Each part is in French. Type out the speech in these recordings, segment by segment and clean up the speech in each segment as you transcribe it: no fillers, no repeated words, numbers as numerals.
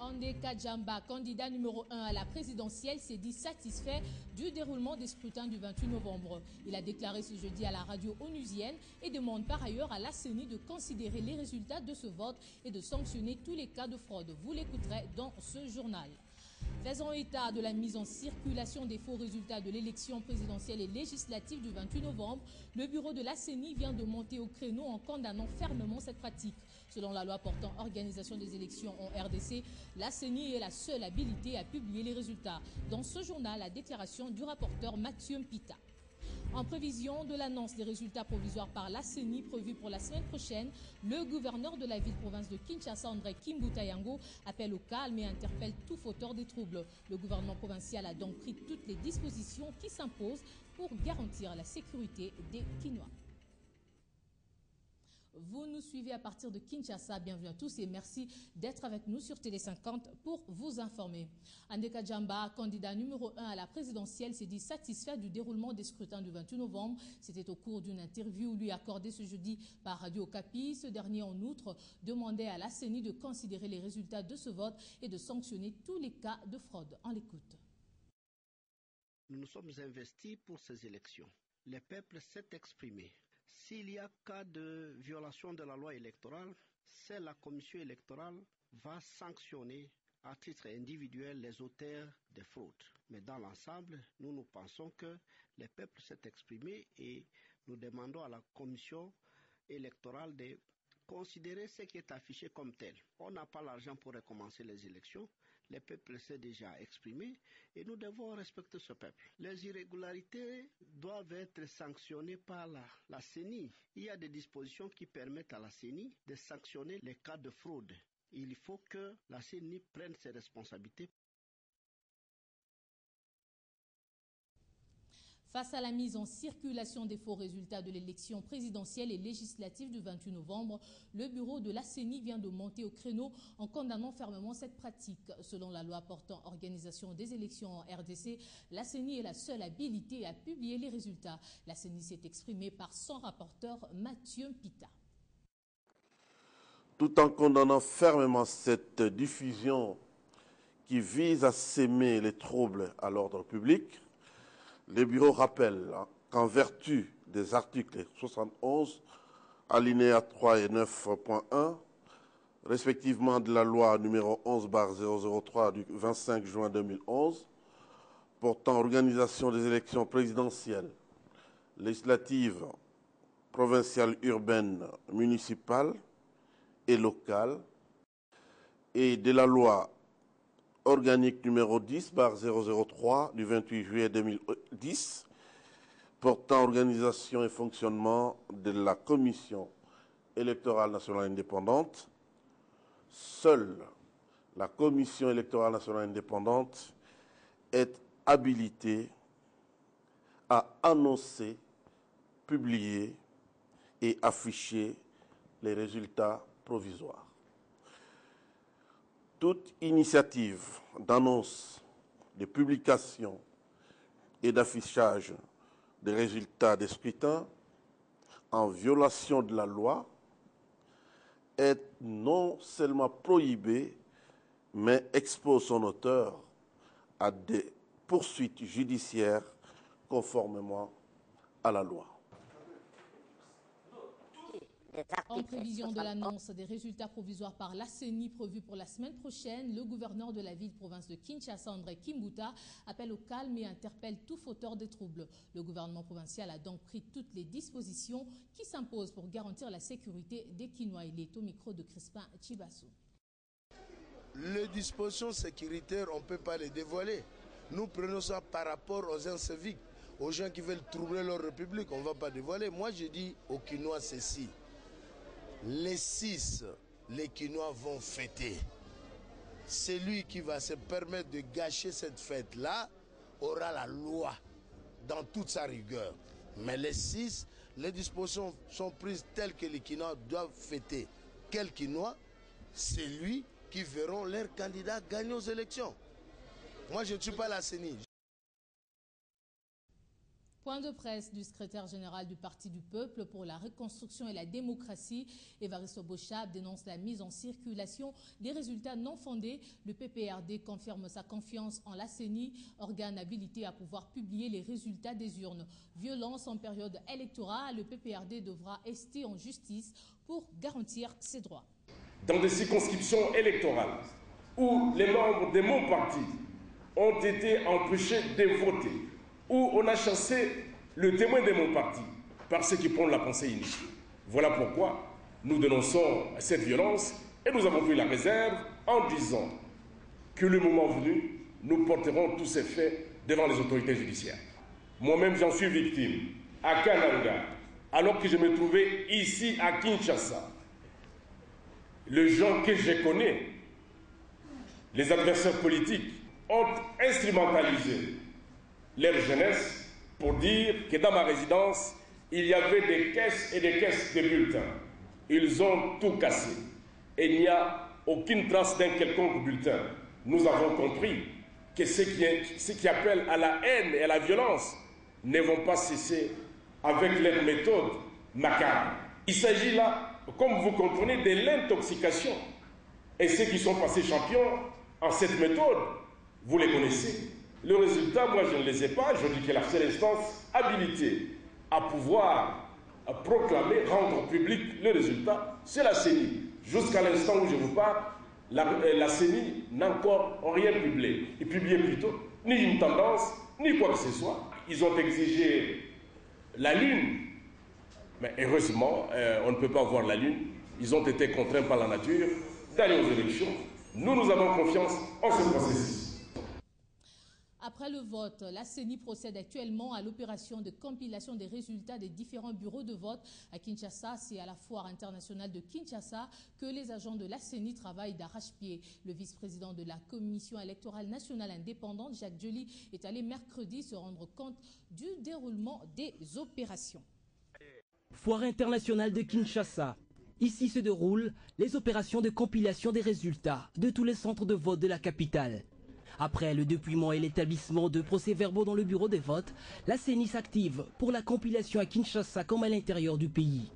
Andeka Djamba, candidat numéro 1 à la présidentielle, s'est dit satisfait du déroulement des scrutins du 28 novembre. Il a déclaré ce jeudi à la radio onusienne et demande par ailleurs à la CENI de considérer les résultats de ce vote et de sanctionner tous les cas de fraude. Vous l'écouterez dans ce journal. Faisant état de la mise en circulation des faux résultats de l'élection présidentielle et législative du 28 novembre, le bureau de la CENI vient de monter au créneau en condamnant fermement cette pratique. Selon la loi portant organisation des élections en RDC, la CENI est la seule habilitée à publier les résultats. Dans ce journal, la déclaration du rapporteur Mathieu Mpita. En prévision de l'annonce des résultats provisoires par la CENI prévue pour la semaine prochaine, le gouverneur de la ville-province de Kinshasa, André Kimbuta Yango, appelle au calme et interpelle tout fauteur des troubles. Le gouvernement provincial a donc pris toutes les dispositions qui s'imposent pour garantir la sécurité des Kinois. Vous nous suivez à partir de Kinshasa. Bienvenue à tous et merci d'être avec nous sur Télé 50 pour vous informer. Andeka Djamba, candidat numéro 1 à la présidentielle, s'est dit satisfait du déroulement des scrutins du 28 novembre. C'était au cours d'une interview lui accordée ce jeudi par Radio Okapi. Ce dernier, en outre, demandait à la CENI de considérer les résultats de ce vote et de sanctionner tous les cas de fraude. On l'écoute. Nous nous sommes investis pour ces élections. Le peuple s'est exprimé. S'il y a cas de violation de la loi électorale, c'est la commission électorale va sanctionner à titre individuel les auteurs des fraudes. Mais dans l'ensemble, nous pensons que le peuple s'est exprimé et nous demandons à la commission électorale de considérer ce qui est affiché comme tel. On n'a pas l'argent pour recommencer les élections. Le peuple s'est déjà exprimé et nous devons respecter ce peuple. Les irrégularités doivent être sanctionnées par la CENI. Il y a des dispositions qui permettent à la CENI de sanctionner les cas de fraude. Il faut que la CENI prenne ses responsabilités. Face à la mise en circulation des faux résultats de l'élection présidentielle et législative du 28 novembre, le bureau de la CENI vient de monter au créneau en condamnant fermement cette pratique. Selon la loi portant organisation des élections en RDC, la CENI est la seule habilitée à publier les résultats. La CENI s'est exprimée par son rapporteur Mathieu Mpita. Tout en condamnant fermement cette diffusion qui vise à s'aimer les troubles à l'ordre public, le bureau rappelle qu'en vertu des articles 71, alinéas 3 et 9.1, respectivement de la loi numéro 11/003 du 25 juin 2011, portant organisation des élections présidentielles, législatives, provinciales, urbaines, municipales et locales, et de la loi organique numéro 10/003 du 28 juillet 2010 portant organisation et fonctionnement de la Commission électorale nationale indépendante, seule la Commission électorale nationale indépendante est habilitée à annoncer, publier et afficher les résultats provisoires. Toute initiative d'annonce, de publication et d'affichage des résultats des scrutins en violation de la loi est non seulement prohibée, mais expose son auteur à des poursuites judiciaires conformément à la loi. En prévision de l'annonce des résultats provisoires par la CENI prévus pour la semaine prochaine, le gouverneur de la ville-province de Kinshasa, André Kimbuta, appelle au calme et interpelle tout fauteur de troubles. Le gouvernement provincial a donc pris toutes les dispositions qui s'imposent pour garantir la sécurité des Kinois. Il est au micro de Crispin Chibassou. Les dispositions sécuritaires, on ne peut pas les dévoiler. Nous prenons ça par rapport aux inciviques, aux gens qui veulent troubler leur république. On ne va pas dévoiler. Moi, je dis aux Kinois ceci. Les 6, les Kinois vont fêter. Celui qui va se permettre de gâcher cette fête-là aura la loi dans toute sa rigueur. Mais les 6, les dispositions sont prises telles que les Kinois doivent fêter. Quel Kinois? Celui qui verront leurs candidats gagner aux élections. Moi, je ne suis pas la CENI. Point de presse du secrétaire général du Parti du Peuple pour la reconstruction et la démocratie. Évariste Bochab dénonce la mise en circulation des résultats non fondés. Le PPRD confirme sa confiance en la CENI, organe habilité à pouvoir publier les résultats des urnes. Violence en période électorale, le PPRD devra ester en justice pour garantir ses droits. Dans des circonscriptions électorales où les membres de mon parti ont été empêchés de voter, où on a chassé le témoin de mon parti par ceux qui prennent la pensée unique. Voilà pourquoi nous dénonçons cette violence et nous avons pris la réserve en disant que le moment venu, nous porterons tous ces faits devant les autorités judiciaires. Moi-même, j'en suis victime à Kananga, alors que je me trouvais ici à Kinshasa. Les gens que je connais, les adversaires politiques, ont instrumentalisé leur jeunesse pour dire que dans ma résidence, il y avait des caisses et des caisses de bulletins. Ils ont tout cassé. Et il n'y a aucune trace d'un quelconque bulletin. Nous avons compris que ceux qui appellent à la haine et à la violence ne vont pas cesser avec leurs méthodes macabres. Il s'agit là, comme vous comprenez, de l'intoxication. Et ceux qui sont passés champions en cette méthode, vous les connaissez. Le résultat, moi je ne les ai pas, je dis que la seule instance habilitée à pouvoir proclamer, rendre public le résultat, c'est la CENI. Jusqu'à l'instant où je vous parle, la CENI n'a encore rien publié. Ils publiaient plutôt ni une tendance, ni quoi que ce soit. Ils ont exigé la Lune, mais heureusement, on ne peut pas voir la Lune. Ils ont été contraints par la nature d'aller aux élections. Nous avons confiance en ce processus. Après le vote, la CENI procède actuellement à l'opération de compilation des résultats des différents bureaux de vote à Kinshasa. C'est à la foire internationale de Kinshasa que les agents de la CENI travaillent d'arrache-pied. Le vice-président de la Commission électorale nationale indépendante, Jacques Joly, est allé mercredi se rendre compte du déroulement des opérations. Foire internationale de Kinshasa. Ici se déroulent les opérations de compilation des résultats de tous les centres de vote de la capitale. Après le dépouillement et l'établissement de procès-verbaux dans le bureau des votes, la CENI s'active pour la compilation à Kinshasa comme à l'intérieur du pays.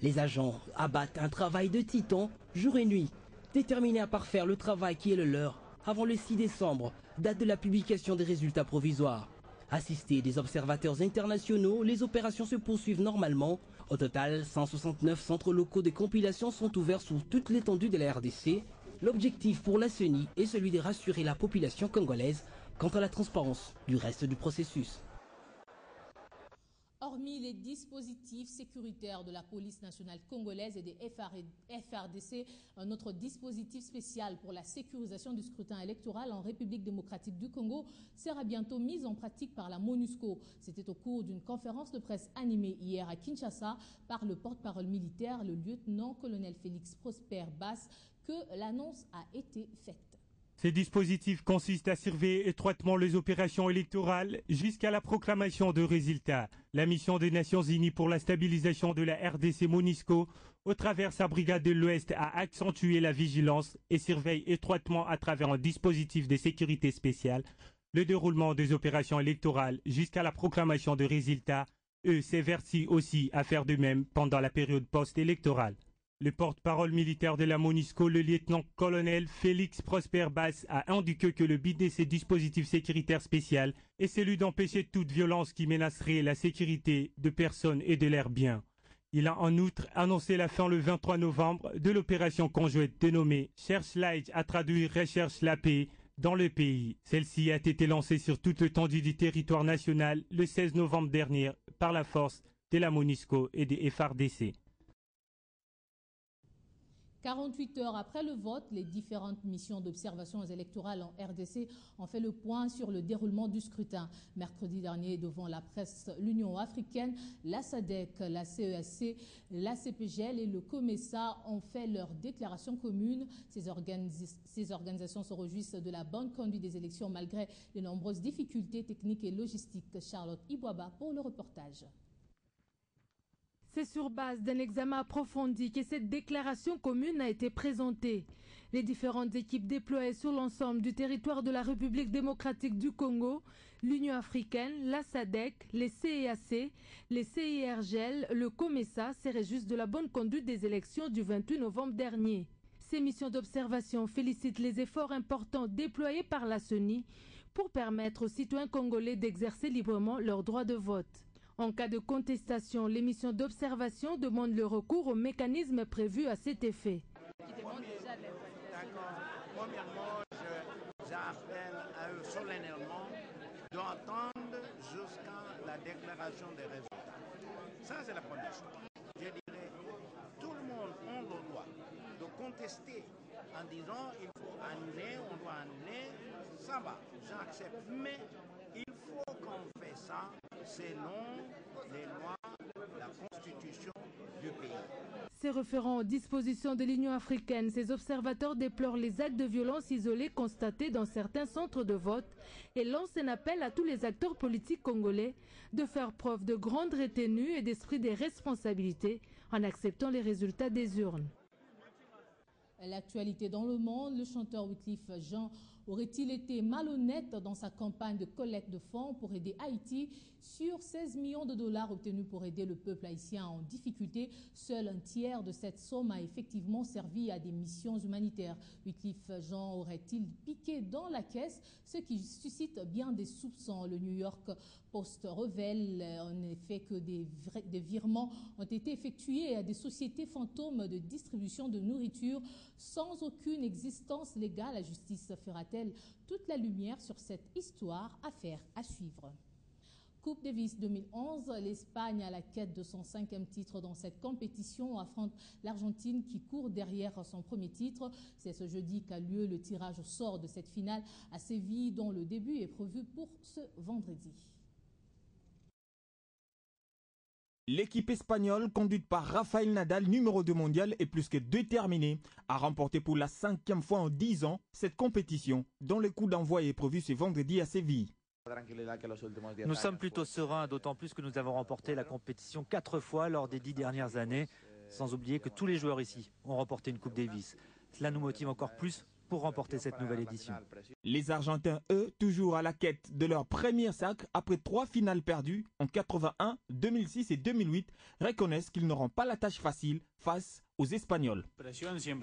Les agents abattent un travail de titan jour et nuit, déterminés à parfaire le travail qui est le leur avant le 6 décembre, date de la publication des résultats provisoires. Assistés des observateurs internationaux, les opérations se poursuivent normalement. Au total, 169 centres locaux de compilation sont ouverts sur toute l'étendue de la RDC. L'objectif pour la CENI est celui de rassurer la population congolaise quant à la transparence du reste du processus. Hormis les dispositifs sécuritaires de la police nationale congolaise et des FRDC, un autre dispositif spécial pour la sécurisation du scrutin électoral en République démocratique du Congo sera bientôt mis en pratique par la MONUSCO. C'était au cours d'une conférence de presse animée hier à Kinshasa par le porte-parole militaire, le lieutenant-colonel Félix Prosper Basse, que l'annonce a été faite. Ces dispositifs consistent à surveiller étroitement les opérations électorales jusqu'à la proclamation de résultats. La mission des Nations Unies pour la stabilisation de la RDC MONUSCO, au travers sa brigade de l'Ouest, a accentué la vigilance et surveille étroitement à travers un dispositif de sécurité spéciale le déroulement des opérations électorales jusqu'à la proclamation de résultats. Eux s'évertissent aussi à faire de même pendant la période post-électorale. Le porte-parole militaire de la MONUSCO, le lieutenant-colonel Félix Prosper Basse, a indiqué que le but de ces dispositifs sécuritaires spéciaux est celui d'empêcher toute violence qui menacerait la sécurité de personnes et de leurs biens. Il a en outre annoncé la fin le 23 novembre de l'opération conjointe dénommée Cherche Light, à traduire Recherche la paix dans le pays. Celle-ci a été lancée sur toute l'étendue du territoire national le 16 novembre dernier par la force de la MONUSCO et des FRDC. 48 heures après le vote, les différentes missions d'observation électorales en RDC ont fait le point sur le déroulement du scrutin. Mercredi dernier, devant la presse, l'Union africaine, la SADC, la CESC, la CPGL et le COMESA ont fait leur déclaration commune. Ces organisations se réjouissent de la bonne conduite des élections malgré les nombreuses difficultés techniques et logistiques. Charlotte Ibouaba pour le reportage. C'est sur base d'un examen approfondi que cette déclaration commune a été présentée. Les différentes équipes déployées sur l'ensemble du territoire de la République démocratique du Congo, l'Union africaine, la SADC, les CEAC, les CIRGL, le COMESA seraient juste de la bonne conduite des élections du 28 novembre dernier. Ces missions d'observation félicitent les efforts importants déployés par la CENI pour permettre aux citoyens congolais d'exercer librement leur droit de vote. En cas de contestation, les missions d'observation demandent le recours aux mécanismes prévus à cet effet. Premièrement, j'appelle à eux solennellement d'attendre jusqu'à la déclaration des résultats. Ça, c'est la première chose. Je dirais, tout le monde a le droit de contester en disant il faut annuler, on doit annuler, ça va, j'accepte. Mais il faut qu'on fasse ça selon les lois, la constitution du pays. Se référant aux dispositions de l'Union africaine, ces observateurs déplorent les actes de violence isolés constatés dans certains centres de vote et lancent un appel à tous les acteurs politiques congolais de faire preuve de grande retenue et d'esprit des responsabilités en acceptant les résultats des urnes. L'actualité dans le monde, le chanteur Wyclef Jean aurait-il été malhonnête dans sa campagne de collecte de fonds pour aider Haïti? Sur 16 millions de dollars obtenus pour aider le peuple haïtien en difficulté, seul un tiers de cette somme a effectivement servi à des missions humanitaires. Wyclef Jean aurait-il piqué dans la caisse, ce qui suscite bien des soupçons. Le New York Post révèle en effet que des virements ont été effectués à des sociétés fantômes de distribution de nourriture sans aucune existence légale. La justice fera-t-elle toute la lumière sur cette histoire? Affaire à suivre. Coupe Davis 2011, l'Espagne à la quête de son 5e titre dans cette compétition affronte l'Argentine qui court derrière son premier titre. C'est ce jeudi qu'a lieu le tirage au sort de cette finale à Séville dont le début est prévu pour ce vendredi. L'équipe espagnole, conduite par Rafael Nadal, numéro 2 mondial, est plus que déterminée à remporter pour la 5e fois en 10 ans cette compétition, dont le coup d'envoi est prévu ce vendredi à Séville. Nous sommes plutôt sereins, d'autant plus que nous avons remporté la compétition 4 fois lors des 10 dernières années, sans oublier que tous les joueurs ici ont remporté une Coupe Davis. Cela nous motive encore plus pour remporter cette nouvelle édition. Les Argentins, eux, toujours à la quête de leur premier sacre après 3 finales perdues en 81, 2006 et 2008, reconnaissent qu'ils n'auront pas la tâche facile face aux Espagnols.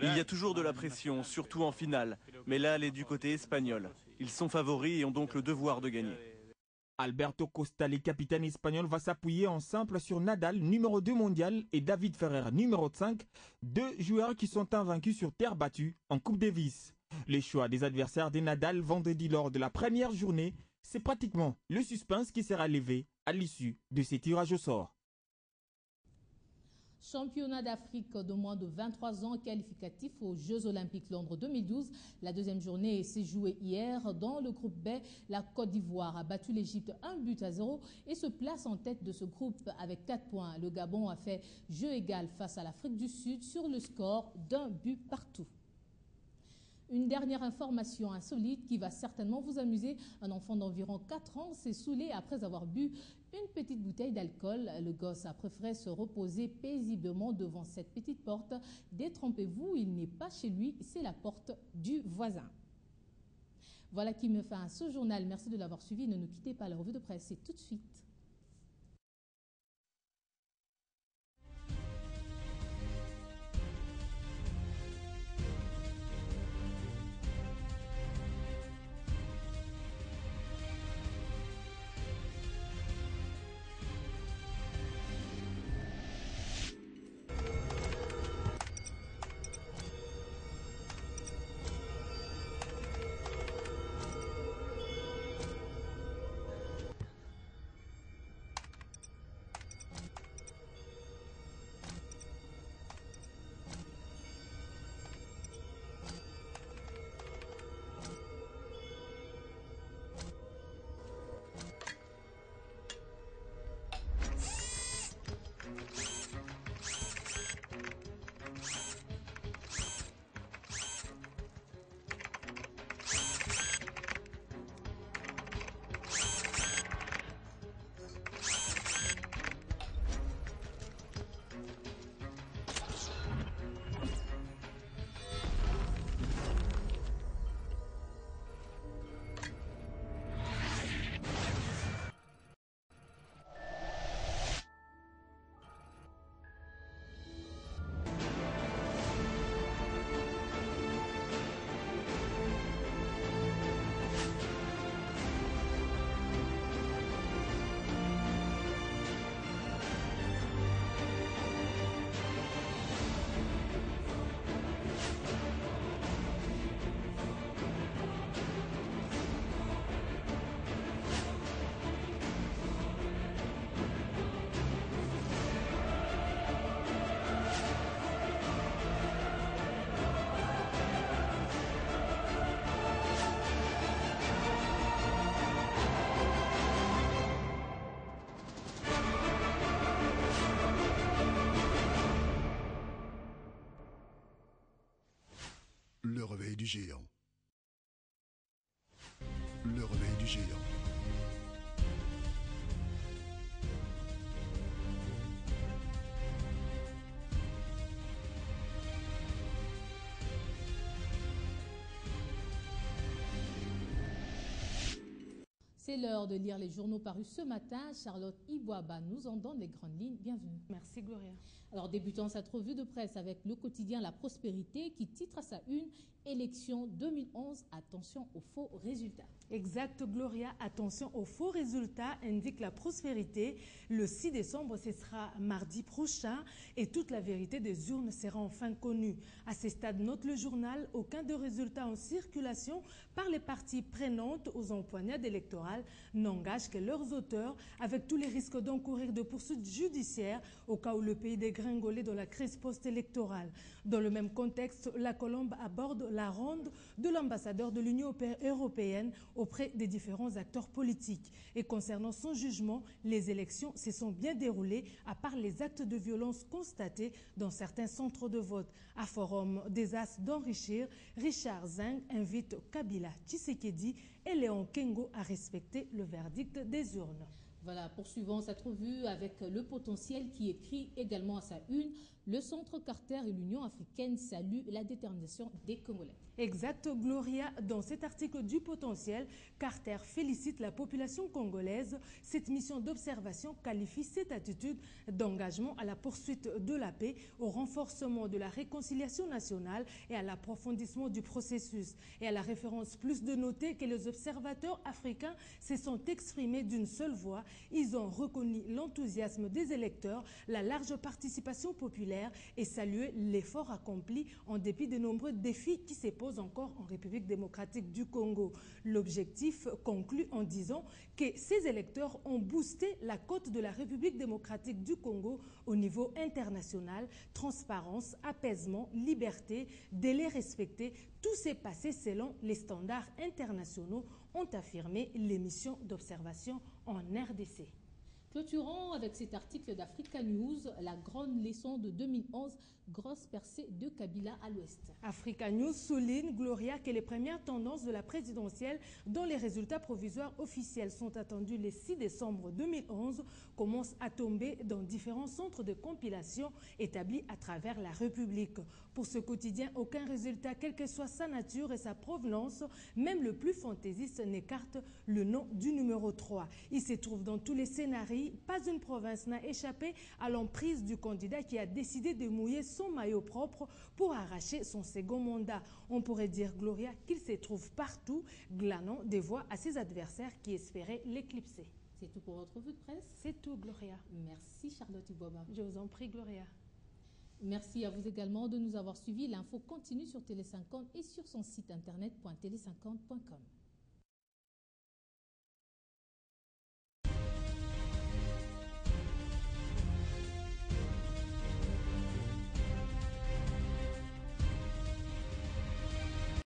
Il y a toujours de la pression, surtout en finale, mais là elle est du côté espagnol. Ils sont favoris et ont donc le devoir de gagner. Alberto Costa, le capitaine espagnol, va s'appuyer en simple sur Nadal, numéro 2 mondial, et David Ferrer, numéro 5, 2 joueurs qui sont invaincus sur terre battue en Coupe Davis. Les choix des adversaires de Nadal vendredi lors de la première journée, c'est pratiquement le suspense qui sera levé à l'issue de ces tirages au sort. Championnat d'Afrique de moins de 23 ans qualificatif aux Jeux Olympiques Londres 2012. La deuxième journée s'est jouée hier dans le groupe B. La Côte d'Ivoire a battu l'Égypte 1-0 et se place en tête de ce groupe avec 4 points. Le Gabon a fait jeu égal face à l'Afrique du Sud sur le score d'1 partout. Une dernière information insolite qui va certainement vous amuser. Un enfant d'environ 4 ans s'est saoulé après avoir bu une petite bouteille d'alcool. Le gosse a préféré se reposer paisiblement devant cette petite porte. Détrompez-vous, il n'est pas chez lui, c'est la porte du voisin. Voilà qui me fait ce journal. Merci de l'avoir suivi. Ne nous quittez pas, la revue de presse, c'est tout de suite. réveil du géant. Le réveil du géant. C'est l'heure de lire les journaux parus ce matin. Charlotte Iboaba nous en donne les grandes lignes. Bienvenue. Merci Gloria. Alors débutons cette revue de presse avec le quotidien La Prospérité qui titre à sa une « Élection 2011, attention aux faux résultats ». Exact Gloria, attention aux faux résultats, indique La Prospérité. Le 6 décembre, ce sera mardi prochain et toute la vérité des urnes sera enfin connue. À ce stade, note le journal, aucun de résultats en circulation par les parties prenantes aux empoignades électorales n'engage que leurs auteurs, avec tous les risques d'encourir de poursuites judiciaires au cas où le pays dégringolait dans la crise post-électorale. Dans le même contexte, la Colombe aborde la ronde de l'ambassadeur de l'Union européenne auprès des différents acteurs politiques. Et concernant son jugement, les élections se sont bien déroulées à part les actes de violence constatés dans certains centres de vote. À Forum des As d'enrichir, Richard Zeng invite Kabila Tshisekedi et Léon Kengo à respecter le verdict des urnes. Voilà, poursuivons cette revue avec Le Potentiel qui écrit également à sa une « Le Centre Carter et l'Union africaine saluent la détermination des Congolais ». Exact, Gloria. Dans cet article du Potentiel, Carter félicite la population congolaise. Cette mission d'observation qualifie cette attitude d'engagement à la poursuite de la paix, au renforcement de la réconciliation nationale et à l'approfondissement du processus. Et à la référence, plus de noter que les observateurs africains se sont exprimés d'une seule voix. Ils ont reconnu l'enthousiasme des électeurs, la large participation populaire et salué l'effort accompli en dépit de nombreux défis qui se posent encore en République démocratique du Congo. L'objectif conclut en disant que ces électeurs ont boosté la cote de la République démocratique du Congo au niveau international. Transparence, apaisement, liberté, délai respecté, tout s'est passé selon les standards internationaux, ont affirmé les missions d'observation en RDC. Clôturons avec cet article d'Africa News, la grande leçon de 2011, grosse percée de Kabila à l'ouest. Africa News souligne, Gloria, que les premières tendances de la présidentielle, dont les résultats provisoires officiels sont attendus le 6 décembre 2011, commencent à tomber dans différents centres de compilation établis à travers la République. Pour ce quotidien, aucun résultat, quelle que soit sa nature et sa provenance, même le plus fantaisiste, n'écarte le nom du numéro 3. Il se trouve dans tous les scénarios. Pas une province n'a échappé à l'emprise du candidat qui a décidé de mouiller son maillot propre pour arracher son second mandat. On pourrait dire, Gloria, qu'il se trouve partout, glanant des voix à ses adversaires qui espéraient l'éclipser. C'est tout pour votre revue de presse. C'est tout, Gloria. Merci Charlotte Iboaba. Je vous en prie, Gloria. Merci à vous également de nous avoir suivis. L'info continue sur Télé 50 et sur son site internet .télé50.com.